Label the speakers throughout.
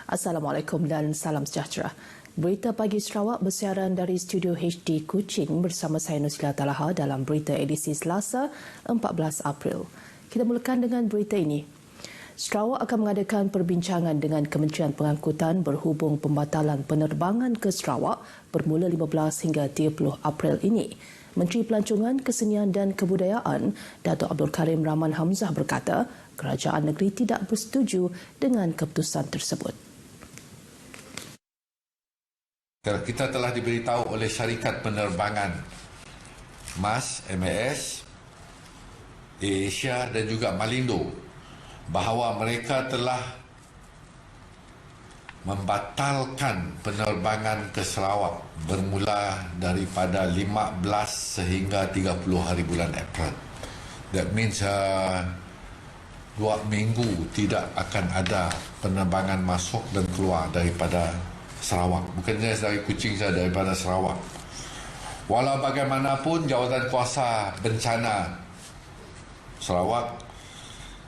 Speaker 1: Assalamualaikum dan salam sejahtera. Berita Pagi Sarawak bersiaran dari Studio HD Kuching bersama saya Nusila Talaha dalam berita edisi Selasa 14 April. Kita mulakan dengan berita ini. Sarawak akan mengadakan perbincangan dengan Kementerian Pengangkutan berhubung pembatalan penerbangan ke Sarawak bermula 15 hingga 30 April ini. Menteri Pelancongan, Kesenian dan Kebudayaan, Datuk Abdul Karim Rahman Hamzah berkata, kerajaan negeri tidak bersetuju dengan keputusan tersebut.
Speaker 2: Kita telah diberitahu oleh syarikat penerbangan MAS, Asia dan juga Malindo bahawa mereka telah membatalkan penerbangan ke Sarawak bermula daripada 15 sehingga 30 hari bulan April. That means 2 minggu tidak akan ada penerbangan masuk dan keluar daripada Sarawak. Bukan saja dari Kuching saja, daripada Sarawak. Walau bagaimanapun, Jawatan Kuasa Bencana Sarawak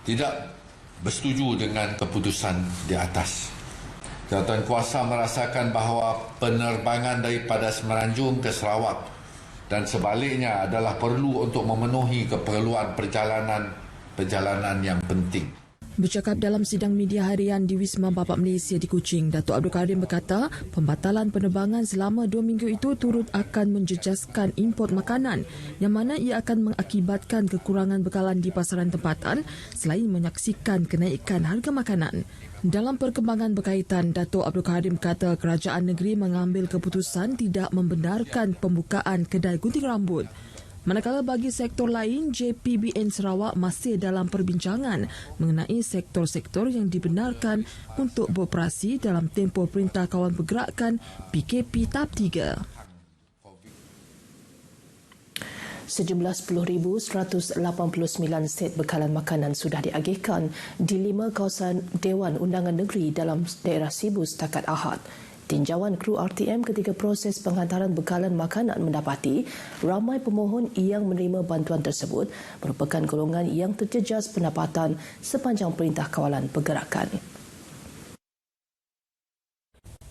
Speaker 2: tidak bersetuju dengan keputusan di atas. Jawatan Kuasa merasakan bahawa penerbangan daripada Semenanjung ke Sarawak dan sebaliknya adalah perlu untuk memenuhi keperluan perjalanan yang penting.
Speaker 3: Bercakap dalam sidang media harian di Wisma Bapak Malaysia di Kuching, Datuk Abdul Karim berkata, pembatalan penerbangan selama 2 minggu itu turut akan menjejaskan import makanan yang mana ia akan mengakibatkan kekurangan bekalan di pasaran tempatan selain menyaksikan kenaikan harga makanan. Dalam perkembangan berkaitan, Datuk Abdul Karim kata kerajaan negeri mengambil keputusan tidak membenarkan pembukaan kedai gunting rambut. Manakala bagi sektor lain, JPBN Sarawak masih dalam perbincangan mengenai sektor-sektor yang dibenarkan untuk beroperasi dalam tempoh Perintah Kawan Pergerakan PKP Tahap 3.
Speaker 1: Sejumlah 10,189 set bekalan makanan sudah diagihkan di 5 kawasan Dewan Undangan Negeri dalam daerah Sibu setakat Ahad. Tinjauan kru RTM ketika proses penghantaran bekalan makanan mendapati ramai pemohon yang menerima bantuan tersebut merupakan golongan yang terjejas pendapatan sepanjang Perintah Kawalan Pergerakan.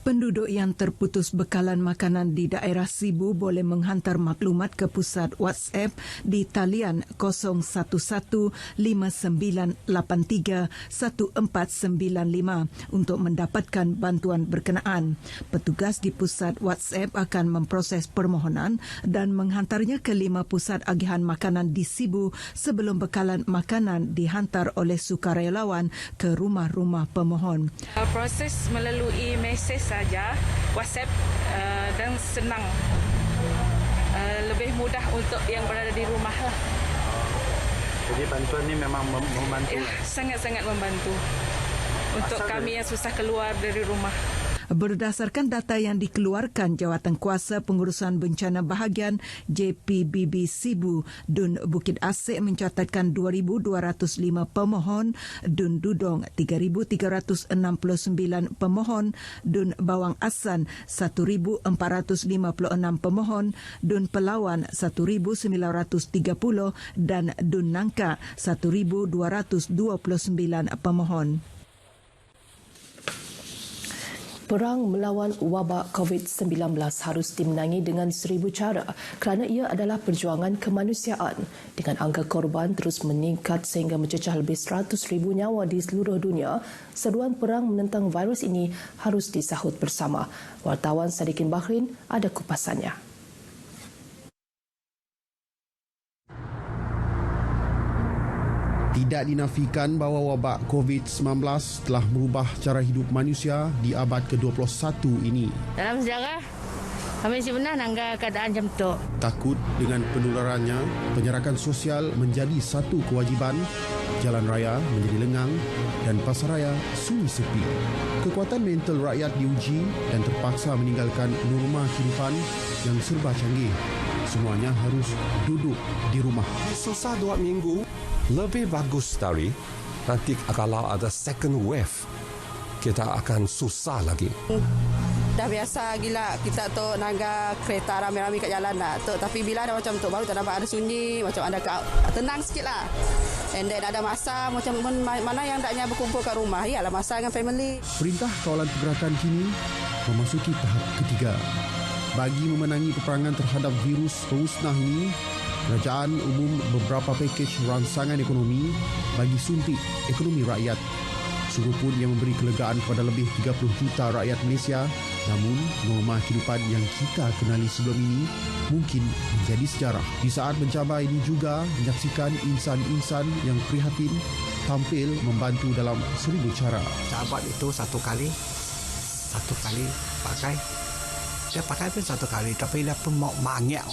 Speaker 4: Penduduk yang terputus bekalan makanan di daerah Sibu boleh menghantar maklumat ke pusat WhatsApp di talian 011-5983-1495 untuk mendapatkan bantuan berkenaan. Petugas di pusat WhatsApp akan memproses permohonan dan menghantarnya ke 5 pusat agihan makanan di Sibu sebelum bekalan makanan dihantar oleh sukarelawan ke rumah-rumah pemohon.
Speaker 5: Proses melalui mesej saja WhatsApp dan senang, lebih mudah untuk yang berada di rumah lah.
Speaker 6: Jadi bantuan ini memang membantu.
Speaker 5: Sangat-sangat membantu untuk kami yang susah keluar dari rumah.
Speaker 4: Berdasarkan data yang dikeluarkan Jawatan Kuasa Pengurusan Bencana Bahagian JPBB Sibu, Dun Bukit Asik mencatatkan 2,205 pemohon, Dun Dudong 3,369 pemohon, Dun Bawang Asan 1,456 pemohon, Dun Pelawan 1,930 dan Dun Nangka 1,229 pemohon.
Speaker 1: Perang melawan wabak COVID-19 harus dimenangi dengan 1000 cara kerana ia adalah perjuangan kemanusiaan. Dengan angka korban terus meningkat sehingga mencecah lebih 100,000 nyawa di seluruh dunia, seruan perang menentang virus ini harus disahut bersama. Wartawan Sadikin Bahrin ada kupasannya.
Speaker 7: Tidak dinafikan bahawa wabak COVID-19 telah merubah cara hidup manusia di abad ke-21 ini.
Speaker 8: Dalam sejarah, kami sebenarnya nangga keadaan macam tu.
Speaker 7: Takut dengan penularannya, penyerakan sosial menjadi satu kewajipan, jalan raya menjadi lengang dan pasaraya sunyi sepi. Kekuatan mental rakyat diuji dan terpaksa meninggalkan norma kehidupan yang serba canggih. Semuanya harus duduk di rumah.
Speaker 9: Susah 2 minggu. Lebih bagus dari nanti kalau ada second wave, kita akan susah lagi.
Speaker 10: Dah biasa gila kita tu naga kereta ramai-ramai kat jalan lah. Tapi bila ada macam tu baru tak nampak ada sunyi, macam ada tenang sikit lah. And then ada masa macam mana yang taknya berkumpul kat rumah. Iyalah masa dengan family.
Speaker 7: Perintah Kawalan Pergerakan kini memasuki tahap ketiga. Bagi memenangi peperangan terhadap virus pemusnah ini, kerajaan umum beberapa pakej rangsangan ekonomi bagi suntik ekonomi rakyat. Sungguh pun ia memberi kelegaan kepada lebih 30 juta rakyat Malaysia, namun norma kehidupan yang kita kenali sebelum ini mungkin menjadi sejarah. Di saat mencabar ini juga menyaksikan insan-insan yang prihatin tampil membantu dalam 1000 cara.
Speaker 11: Sahabat itu satu kali pakai. Dia pakai pun satu kali, tapi dia pun mau manyak.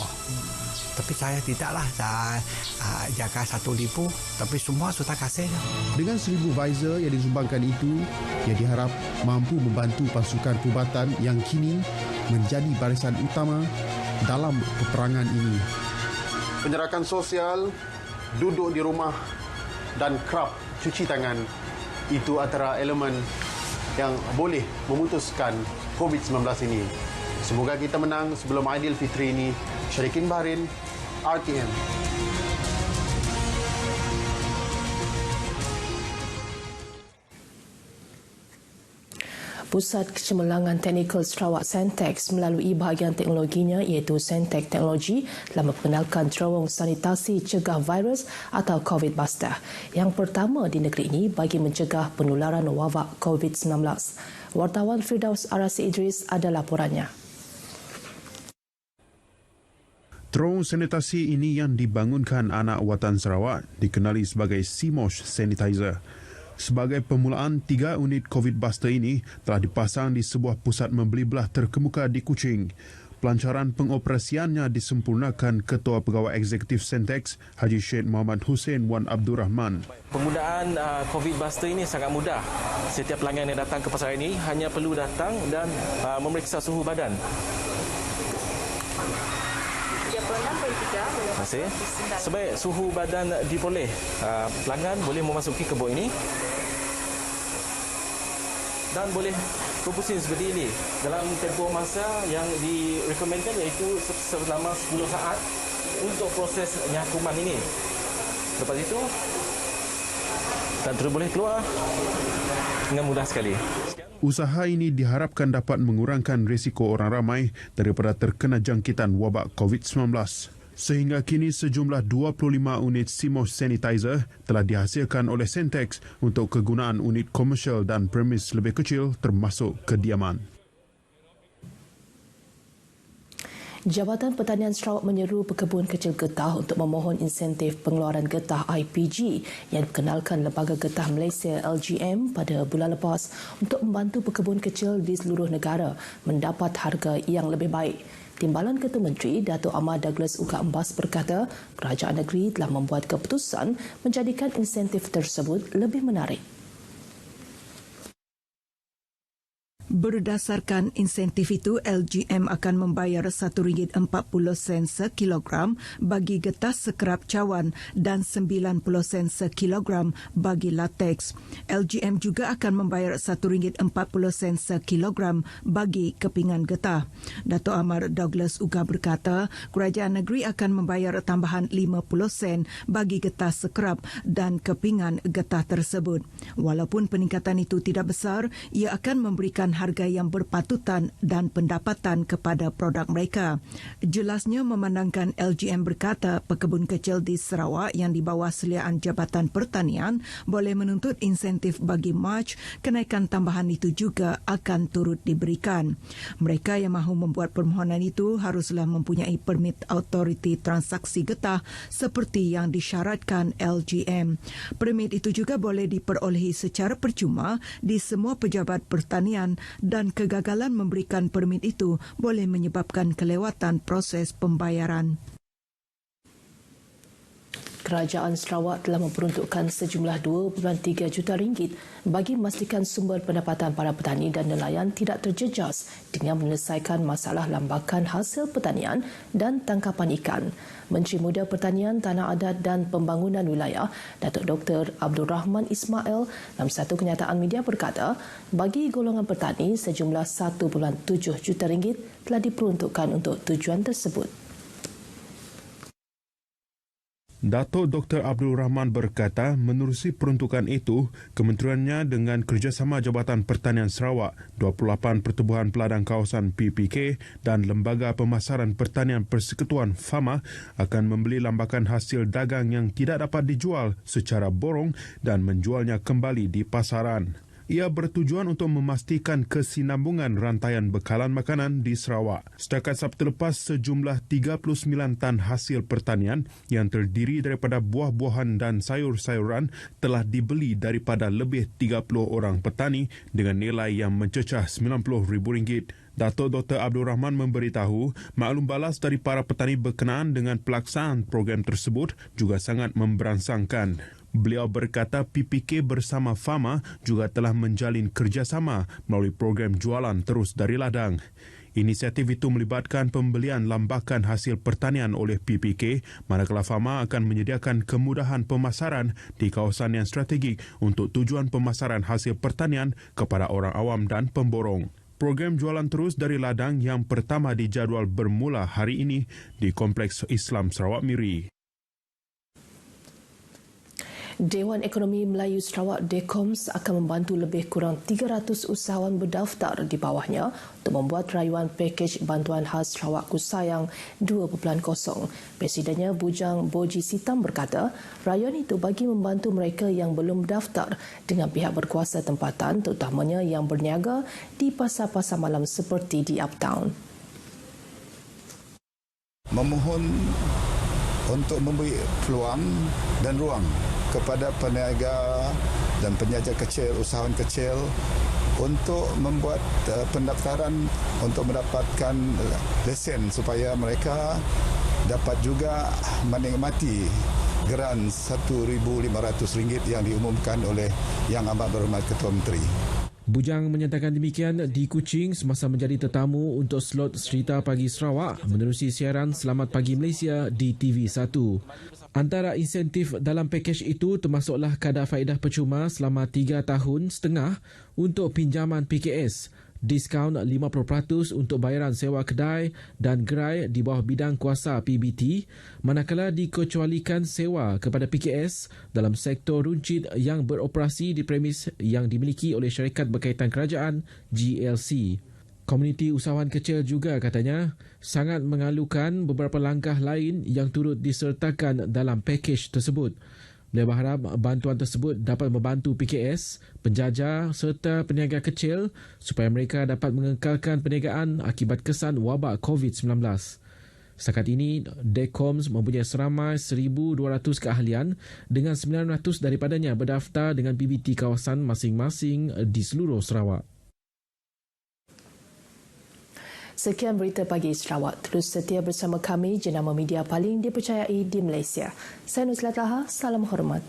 Speaker 11: Tapi saya tidaklah, saya jaga 1,000, tapi semua sudah kasih.
Speaker 7: Dengan 1000 visor yang disumbangkan itu, ia diharap mampu membantu pasukan perubatan yang kini menjadi barisan utama dalam peperangan ini.
Speaker 12: Penjarakan sosial, duduk di rumah dan kerap cuci tangan, itu antara elemen yang boleh memutuskan COVID-19 ini. Semoga kita menang sebelum Aidilfitri ini. Syarikin Bahrain, RTM.
Speaker 1: Pusat Kecemerlangan Teknikal Sarawak Sentex melalui bahagian teknologinya iaitu Sentex Teknologi telah memperkenalkan terowong sanitasi cegah virus atau COVID Buster yang pertama di negeri ini bagi mencegah penularan wabak COVID-19. Wartawan Firdaus Arasi Idris ada laporannya.
Speaker 7: Terowong sanitasi ini yang dibangunkan anak watan Sarawak dikenali sebagai CMOS Sanitizer. Sebagai permulaan, 3 unit COVID Buster ini telah dipasang di sebuah pusat membeli belah terkemuka di Kuching. Pelancaran pengoperasiannya disempurnakan Ketua Pegawai Eksekutif Sentex, Haji Syed Muhammad Hussein Wan Abdul Rahman.
Speaker 13: Penggunaan COVID Buster ini sangat mudah. Setiap pelanggan yang datang ke pasar ini hanya perlu datang dan memeriksa suhu badan. Terima kasih. Sebaik suhu badan diperoleh, pelanggan boleh memasuki kebun ini dan boleh berpusing seperti ini dalam tempoh masa yang direkomendkan iaitu selama 10 saat untuk proses nyakuman ini. Lepas itu, dan terus boleh keluar dengan mudah sekali.
Speaker 7: Usaha ini diharapkan dapat mengurangkan risiko orang ramai daripada terkena jangkitan wabak COVID-19. Sehingga kini sejumlah 25 unit CMOS Sanitizer telah dihasilkan oleh Sentex untuk kegunaan unit komersial dan premis lebih kecil termasuk kediaman.
Speaker 1: Jabatan Pertanian Sarawak menyeru pekebun kecil getah untuk memohon insentif pengeluaran getah IPG yang dikenalkan Lembaga Getah Malaysia LGM pada bulan lepas untuk membantu pekebun kecil di seluruh negara mendapat harga yang lebih baik. Timbalan Ketua Menteri Datuk Ahmad Douglas Uka Embas berkata kerajaan negeri telah membuat keputusan menjadikan insentif tersebut lebih menarik.
Speaker 4: Berdasarkan insentif itu, LGM akan membayar RM1.40 sekilogram bagi getah sekerap cawan dan 90 sen sekilogram bagi lateks. LGM juga akan membayar RM1.40 sekilogram bagi kepingan getah. Datuk Ahmad Douglas Uga berkata, kerajaan negeri akan membayar tambahan 50 sen bagi getah sekerap dan kepingan getah tersebut. Walaupun peningkatan itu tidak besar, ia akan memberikan harga yang berpatutan dan pendapatan kepada produk mereka. Jelasnya memandangkan LGM berkata pekebun kecil di Sarawak yang di bawah seliaan Jabatan Pertanian boleh menuntut insentif bagi Mac, kenaikan tambahan itu juga akan turut diberikan. Mereka yang mahu membuat permohonan itu haruslah mempunyai permit autoriti transaksi getah seperti yang disyaratkan LGM. Permit itu juga boleh diperolehi secara percuma di semua pejabat pertanian dan kegagalan memberikan permit itu boleh menyebabkan kelewatan proses pembayaran.
Speaker 1: Kerajaan Sarawak telah memperuntukkan sejumlah 2.3 juta ringgit bagi memastikan sumber pendapatan para petani dan nelayan tidak terjejas dengan menyelesaikan masalah lambakan hasil pertanian dan tangkapan ikan. Menteri Muda Pertanian, Tanah Adat dan Pembangunan Wilayah, Datuk Dr. Abdul Rahman Ismail dalam satu kenyataan media berkata, bagi golongan petani sejumlah 1.7 juta ringgit telah diperuntukkan untuk tujuan tersebut.
Speaker 14: Datuk Dr. Abdul Rahman berkata menerusi peruntukan itu, kementeriannya dengan kerjasama Jabatan Pertanian Sarawak, 28 Pertubuhan Peladang Kawasan PPK dan Lembaga Pemasaran Pertanian Persekutuan FAMA akan membeli lambakan hasil dagang yang tidak dapat dijual secara borong dan menjualnya kembali di pasaran. Ia bertujuan untuk memastikan kesinambungan rantaian bekalan makanan di Sarawak. Setakat Sabtu lepas, sejumlah 39 tan hasil pertanian yang terdiri daripada buah-buahan dan sayur-sayuran telah dibeli daripada lebih 30 orang petani dengan nilai yang mencecah RM90,000. Datuk Dr. Abdul Rahman memberitahu maklum balas dari para petani berkenaan dengan pelaksanaan program tersebut juga sangat memberangsangkan. Beliau berkata PPK bersama FAMA juga telah menjalin kerjasama melalui program jualan terus dari ladang. Inisiatif itu melibatkan pembelian lambakan hasil pertanian oleh PPK, manakala FAMA akan menyediakan kemudahan pemasaran di kawasan yang strategik untuk tujuan pemasaran hasil pertanian kepada orang awam dan pemborong. Program jualan terus dari ladang yang pertama dijadual bermula hari ini di Kompleks Islam Sarawak Miri.
Speaker 1: Dewan Ekonomi Melayu Sarawak DEKOMS akan membantu lebih kurang 300 usahawan berdaftar di bawahnya untuk membuat rayuan pakej bantuan khas Sarawak Kusayang 2.0. Presidennya Bujang Boji Sitam berkata, rayuan itu bagi membantu mereka yang belum berdaftar dengan pihak berkuasa tempatan, terutamanya yang berniaga di pasar-pasar malam seperti di Uptown.
Speaker 15: Memohon untuk memberi peluang dan ruang kepada peniaga dan penjaja kecil, usahawan kecil untuk membuat pendaftaran untuk mendapatkan lesen supaya mereka dapat juga menikmati geran RM1,500 yang diumumkan oleh Yang Amat Berhormat Ketua Menteri.
Speaker 16: Bujang menyatakan demikian di Kuching semasa menjadi tetamu untuk slot Cerita Pagi Sarawak menerusi siaran Selamat Pagi Malaysia di TV1. Antara insentif dalam pakej itu termasuklah kadar faedah percuma selama 3 tahun setengah untuk pinjaman PKS, diskaun 50% untuk bayaran sewa kedai dan gerai di bawah bidang kuasa PBT, manakala dikecualikan sewa kepada PKS dalam sektor runcit yang beroperasi di premis yang dimiliki oleh syarikat berkaitan kerajaan GLC. Komuniti usahawan kecil juga katanya sangat mengalukan beberapa langkah lain yang turut disertakan dalam pakej tersebut. Beliau berharap bantuan tersebut dapat membantu PKS, penjaja serta peniaga kecil supaya mereka dapat mengekalkan perniagaan akibat kesan wabak COVID-19. Setakat ini, DEKOMS mempunyai seramai 1,200 keahlian dengan 900 daripadanya berdaftar dengan PBT kawasan masing-masing di seluruh Sarawak.
Speaker 1: Sekian berita pagi Sarawak. Terus setia bersama kami, jenama media paling dipercayai di Malaysia. Saya Nuzlat Laha, salam hormat.